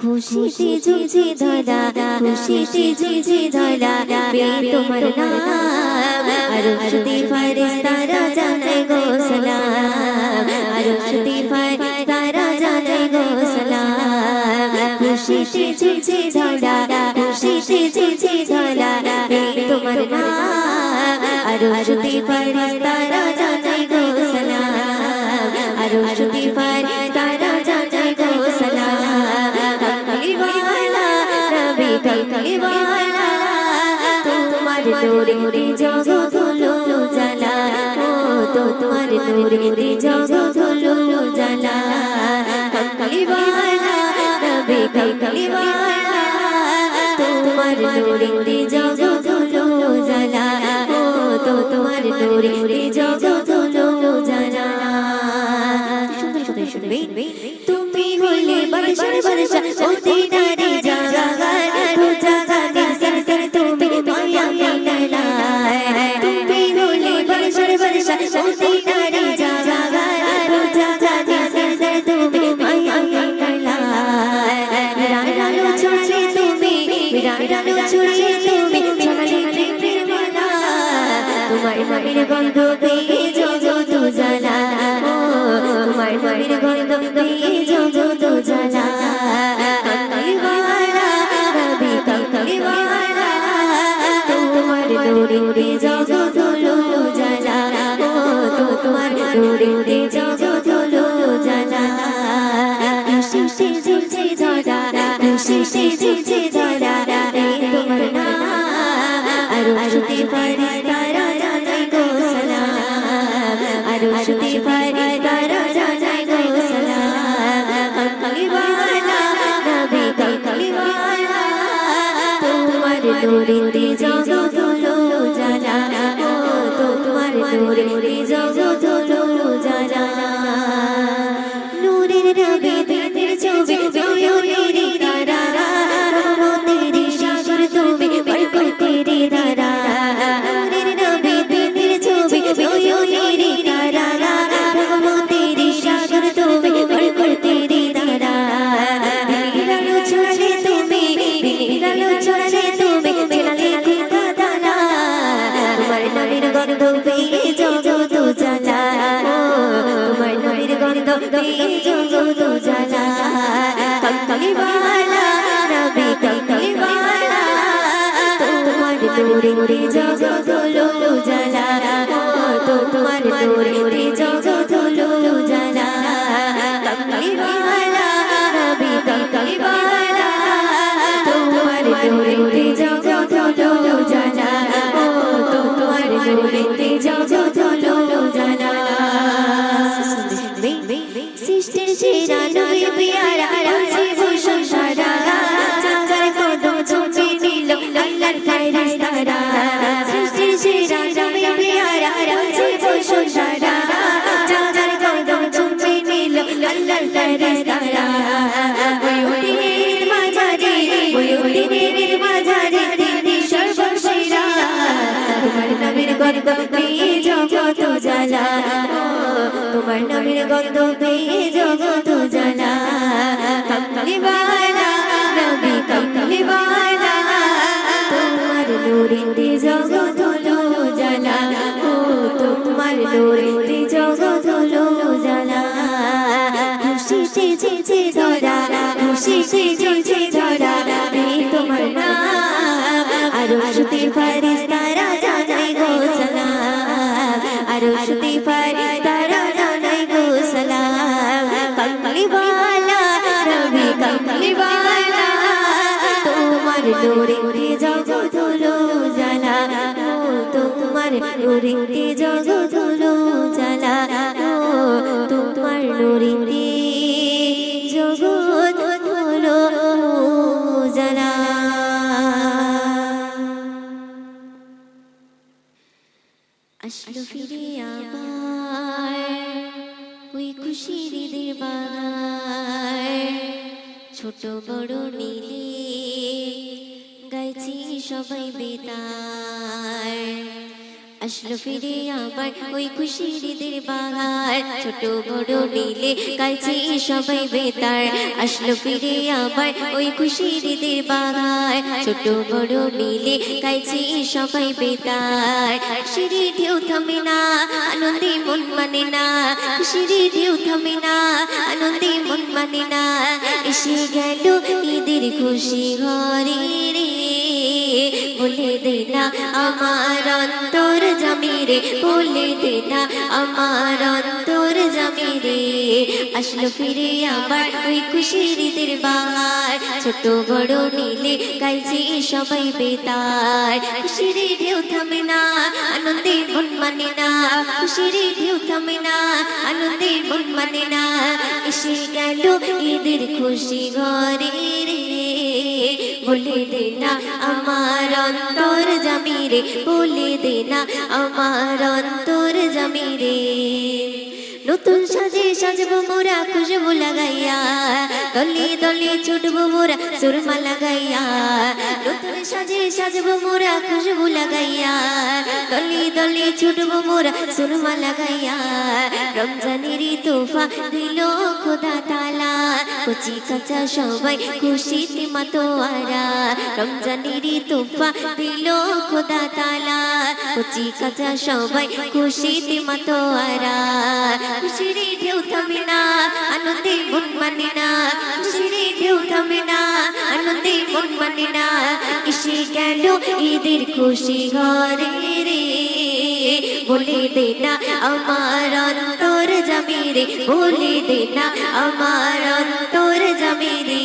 খুশিতে ঝুমছে ধরা, খুশিতে ঝুমছে ধরা, পেয়ে তোমার নাম। আরশতে ফারিস্তারা জানায় গো সালাম, আরশতে ফারিস্তারা জানায় গো সালাম। খুশিতে ঝুমছে ধরা, খুশিতে ঝুমছে ধরা, পেয়ে তোমার নাম। আরশতে ফারিস্তারা জানায় গো সালাম, আরশতে ফারিস্তারা জানায় গো সালাম। কমলিওয়ালা তোমার নূরে জগৎ হলো উজালা, ও তোমার নূরে জগৎ হলো উজালা। কমলিওয়ালা নবী কমলিওয়ালা তোমার নূরে জগৎ হলো উজালা, ও তোমার নূরে জগৎ হলো উজালা। সুন্দর সুন্দর শুনবে। তুমি হলে বর্ষা বর্ষা মদিনারে জাগার, ও জাগার সরকার তুমি মায়া মিলায়। তুমি হলে বর্ষা বর্ষা মদিনারে জাগার, ও জাগার সরকার তুমি মায়া মিলায়। রানালো ছড়ালে তুমি, রানালো ছড়িয়ে তুমি ছড়ালে প্রেমের মালা। তোমার নবীর গন্ধ পেয়ে জগৎ উজালা, ও তোমার নবীর গন্ধ পেয়ে জগৎ উজালা। কমলিওয়ালা নবী কমলিওয়ালা তোমার নূরে জগৎ হলো উজালা, ও তোমার নূরে জগৎ হলো উজালা। খুশিতে ঝুমছে ধরা, খুশিতে ঝুমছে ধরা, পেয়ে তোমার নাম। আরশতে ফারিস্তারা জানায় গো সালাম, আরশতে ফারিস্তারা জানায় গো সালাম। কমলিওয়ালা নবী কমলিওয়ালা তোমার নূরে জগৎ হলো উজালা, ও তোমার নূরে জগৎ হলো উজালা। নূরের নবী দিনের ছবি নয়নেরই তারা, রহমতের সাগর তুমি বরকতের ধারা। নূরের নবী দিনের ছবি নয়নেরই তারা, রহমতের সাগর তুমি বরকতের ধারা। দিনের আলো ছড়ালে তুমি, দিনের আলো ছড়ালে তুমি ছেড়ালে কুয়া দানা। তোমার নবীর গন্ধ পেয়ে জগৎ উজালা, ও তোমার নবীর গন্ধ পেয়ে জগৎ উজালা। কমলিওয়ালা নবী কমলিওয়ালা তোমার নূরে জগৎ হলো উজালা, ও তোমার নূরে জগৎ হলো উজালা। কমলিওয়ালা নবী কমলিওয়ালা তোমার নূরে জগৎ হলো উজালা, ও তোমার নূরে জগৎ হলো উজালা। সৃষ্টির সেরা নবী পিয়ারা বলছে ভূষণ সারা, চাঁদের কদম চুমে নিল আল্লাহর ফেরেশতারা। সৃষ্টির সেরা নবী পিয়ারা বলছে ভূষণ সারা, চাঁদের কদম চুমে নিল আল্লাহর ফেরেশতারা। বয়ুটিনের মাঝারে, বয়ুটিনের মাঝারে তিনি সর্বসেরা। তোমার নবীর গন্ধ পেয়ে জগৎ উজালা, ও তোমার নবীর গন্ধ পেয়ে জগৎ উজালা। কমলিওয়ালা নবী কমলিওয়ালা তোমার নূরে জগৎ হলো উজালা, ও তোমার নূরে জগৎ হলো উজালা। খুশিতে ঝুমছে ধরা, খুশিতে ঝুমছে ধরা, পেয়ে তোমার নাম। আরশতে ফারিস্তারা জানায় গো সালাম, আরশতে ফারিস্তারা জানায় গো সালাম। কমলিওয়ালা নবী কমলিওয়ালা তোমার নূরে জগৎ হলো উজালা, ও তোমার নূরে জগৎ হলো উজালা, ও তোমার নূরে জগৎ হলো উজালা। আসলো ফিরে আবার ওই খুশির ঈদের বাগান, ছোট বড় মিলে গাইছি সবাই বেতার। আসলো ফিরে আবার ওই খুশির ঈদের বাহার, ছোট বড় মিলে গাইছে সবাই বেতার। আসলো ফিরে আবার ওই খুশির ঈদের বাহার, ছোট বড় মিলে গাইছে সবাই বেতার। খুশির ঢেউ থামে না, আনন্দে মন মানে না, খুশির ঢেউ থামে না, আনন্দে মন মানে না। এসে গেল ঈদের খুশি ঘরে রে, বলে দে না আমার অন্তর জামিরে, বলে দে না আমার অন্তর জামিরে। আসলো ফিরে আবার ওই খুশির ঈদের বাহার, ছোট বড় মিলে গাইছে সবাই বেতার। খুশির ঢেউ থামে না, আনন্দে মন মানে না, খুশির ঢেউ থামে না, আনন্দে মন মানে না। এসে গেল ঈদের খুশি ঘরে রে, বলে দে না আমার অন্তর জামিরে, বলে দে না আমার অন্তর জামিরে। নতুন সাজে সাজবো মোরা খুশবু লাগাইয়া, দলে দলে ছুটবো মোরা সুরমা লাগাইয়া। নতুন সাজে সাজবো মোরা খুশবু লাগাইয়া, দলে দলে ছুটবো মোরা সুরমা লাগাইয়া। রমজানের তোফা দিল খোদা তাআলা, কচি কাঁচা সবাই খুশিতে মাতোয়ারা। রমজানের তোফা দিল খোদা তাআলা, কচি কাঁচা সবাই খুশিতে মাতোয়ারা। খুশির ঢেউ থামে না, আনন্দে মন মানে না, খুশির ঢেউ থামে না, আনন্দে মন মানে না। এসে গেল ঈদের খুশি ঘরে রে, বলে দে না আমার অন্তর জামিরে, বলে দে না আমার অন্তর জামিরে।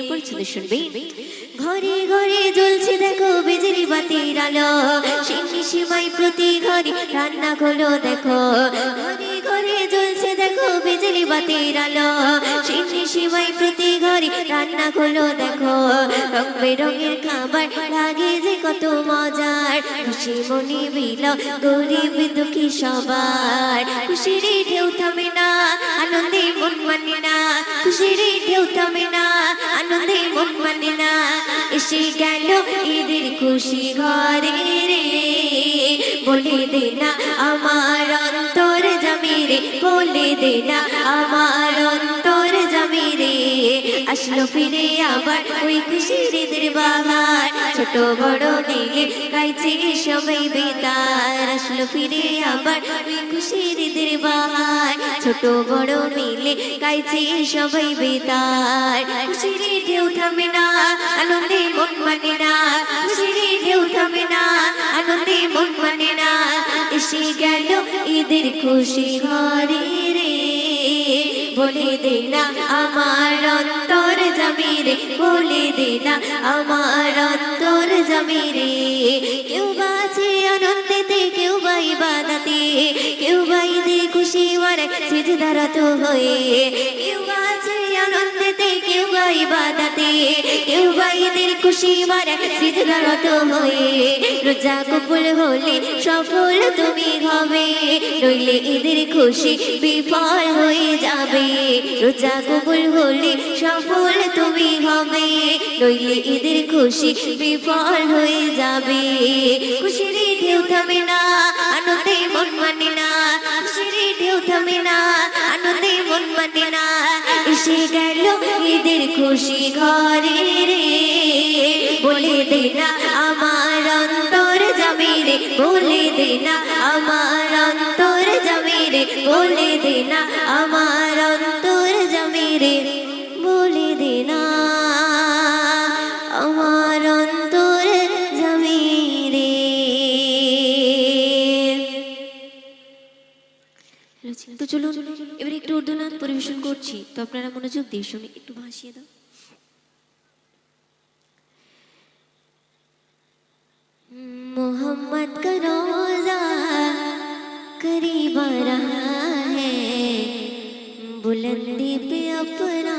পরিচিত শুনবে। ঘরে ঘরে জ্বলছে দেখো বিজলি বাতির আলো, সিন্নি সীমাই প্রতি ঘরে রান্না হলো দেখো। ঘরে ঘরে জ্বলছে দেখো বিজলি বাতির আলো, সিন্নি সীমাই প্রতি ঘরে রান্না হলো দেখো। রং বেরঙের খাবার লাগে যে কত মজার, খুশি মনে বিল গরিব দুঃখী সবার। খুশির ঢেউ থামে না, আনন্দে মন মানে না, খুশির ঢেউ থামে না, আনন্দে মন মানে না। এসে গেল ঈদের খুশি ঘরে রে, বলে দে না আমার অন্তর জামিরে, বলে দে না আমার অন্তর জামিরে। আসলো ফিরে আবার ওই খুশির ঈদের বাহার, ছোট বড় মিলে গাইছে সবাই বেতার। আসলো ফিরে আবার ওই খুশির ঈদের বাহার, ছোট বড় মিলে গাইছে সবাই বেতার। খুশির ঢেউ থামে না, আনন্দে মন মানে না, খুশির ঢেউ থামে না, আনন্দে মন মানে না। এসে গেল ঈদের খুশি ঘরে রে, বলে দে না আমার অন্তর জামিরে, বলে দে না আমার অন্তর জামিরে। কেউ বাঁচে আনন্দেতে, কেউ বা ইবাদতে, কেউ বা ঈদে খুশি মারে সিজদারত হয়ে। কেউ বাঁচে আনন্দেতে, কেউ বা ইবাদতে, কেউ বা ঈদের খুশি মারে সিজদারত হয়ে। রোজা কবুল হলে সফল তুমি হবে, নইলে ঈদের খুশি বিফল হয়ে যাবে। রোজা কবুল হলে সফল তুমি হবে, নইলে ঈদের খুশি বিফল হয়ে যাবে। খুশির ঢেউ থামে না, আনন্দে মন মানে না, খুশির ঢেউ থামে না, আনন্দে মন মানে না। এসে গেল ঈদের খুশি ঘরে রে, বলে দে না আমার অন্তর জামিরে, বলে দে না আমার অন্তর জামিরে, বলে দে না আমার অন্তর জামিরে, বলে দে না আমার অন্তর জামিরে। তো চলুন এবার একটু উর্দু নাচ পরিবেশন করছি, তো আপনারা মনোযোগ দিয়ে শুনে একটু ভাসিয়ে দাও। मोहम्मद का रोजा करीब आ रहा है, बुलंदी पे अपना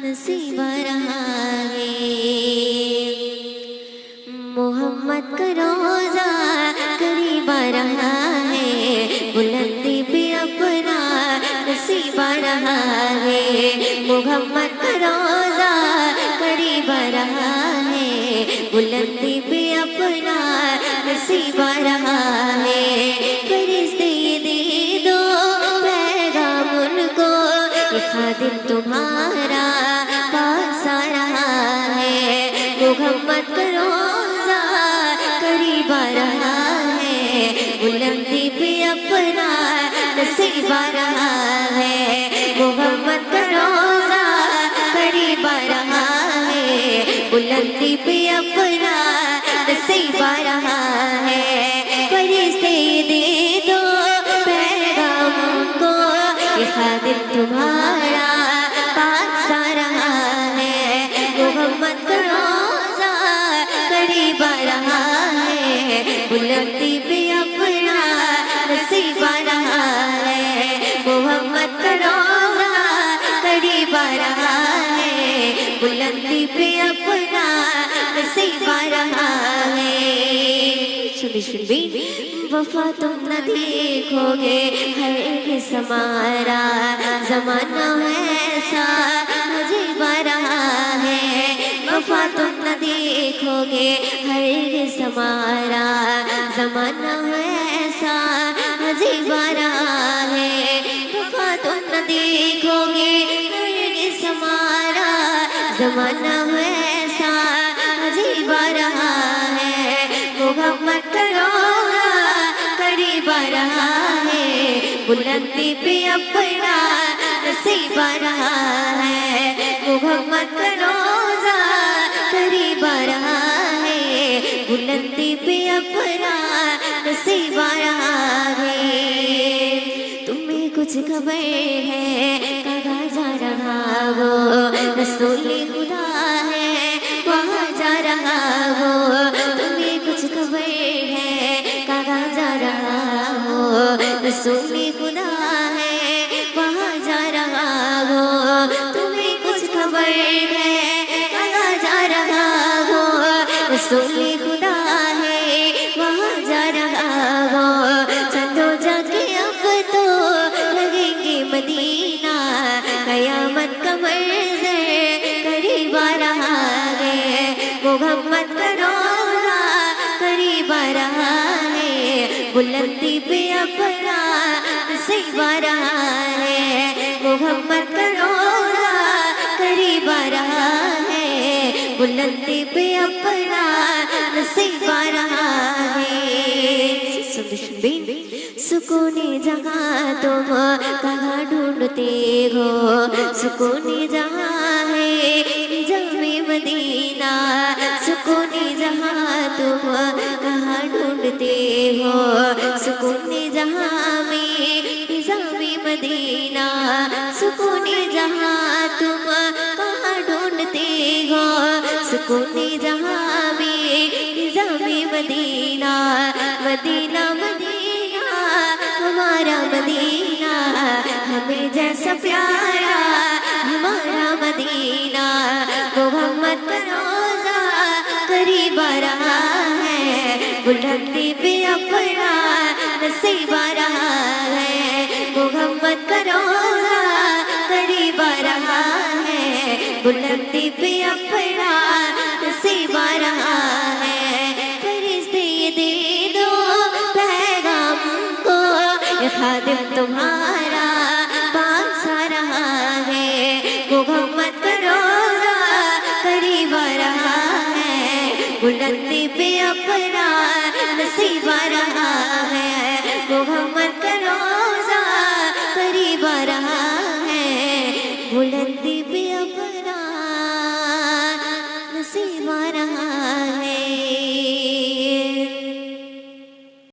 नसीब आ रहा है। मोहम्मद का रोजा करीब आ रहा है, बुलंदी पे अपना नसीब आ रहा है। मोहम्मद का रोजा करीब आ रहा है, बुलंदी पे अपना नसीब आ रहा है। फरिश्ते ये दे दो पैगाम उनको, ये खादिम तुम्हारा पास आ रहा है। मोहम्मद का रोज़ा करीब आ रहा है, बुलंदी पे अपना नसीब आ रहा है। मोहम्मद का रोज़ा करीब आ रहा है, बुलंदी पे अपना नसीब आ रहा है। फरिश्ते दे दो पैगाम उनको, ये खादिम तुम्हारा पास आ रहा है। मोहम्मद का रोज़ा करीब आ रहा है, बुलंदी पे अपना नसीब आ रहा है। मोहम्मद का रोज़ा करीब आ रहा है, बुलंदी पे अपना नसीब आ रहा है। सुनी वफा तुम न देखोगे हरगिज़ हमारा, ज़माना ऐसा अजीब आ रहा है। वफा तुम न देखोगे हरगिज़ हमारा, ज़माना ऐसा अजीब आ रहा है। वफा तुम न देखोगे हरगिज़ हमारा, ज़माना ऐसा अजीब आ रहा है। मोहम्मद का रोज़ा करीब आ रहा है, बुलंदी पे अपना नसीब आ रहा है। मोहम्मद का रोज़ा करीब आ रहा है, बुलंदी पे अपना नसीब आ रहा है। तुम्हें कुछ खबर है कहाँ जा रहा वो रसूल खुदा है, वहाँ जा रहा वो। तुम्हें कुछ खबर है कहाँ जा रहा वो रसूल खुदा है, वहाँ जा रहा वो। तुम्हें कुछ खबर है कहाँ जा रहा वो रसूल खुदा है, वहाँ जा रहा वो। चलो जाके अब तो लगेंगे मदीना, कयामत का मंज़र करीब आ रहा है। मोहम्मद का रोज़ा करीब आ रहा है, बुलंदी पे अपना नसीब आ रहा है। मोहम्मद का रोज़ा करीब आ रहा है, बुलंदी पे अपना नसीब आ रहा है। सुकूनी जहाँ तुम कहाँ ढूंढते हो, सुकूनी जहाँ है निज़ामे मदीना। सुकूनी जहाँ तुम कहाँ ढूंढते हो, सुकूनी जहाँ में निज़ामे मदीना। सुकूनी जहाँ तुम कहाँ ढूंढते हो, सुकूनी जहाँ में निज़ामे मदीना। मदीना मदीना हमारा मदीना, हमें जैसा प्यारा हमारा मदीना। मोहम्मद का रोज़ा करीब आ रहा है, बुलंदी पे अपना नसीब आ रहा है। मोहम्मद का रोज़ा करीब आ रहा है, बुलंदी पे अपना नसीब आ रहा है। फरिश्ते ये दे दो पैगाम को, ये खादिम तुम्हारा पास आ रहा है। मोहम्मद का रोज़ा करीब आ रहा है, बुलंदी पे अपना नसीब आ रहा है। मोहम्मद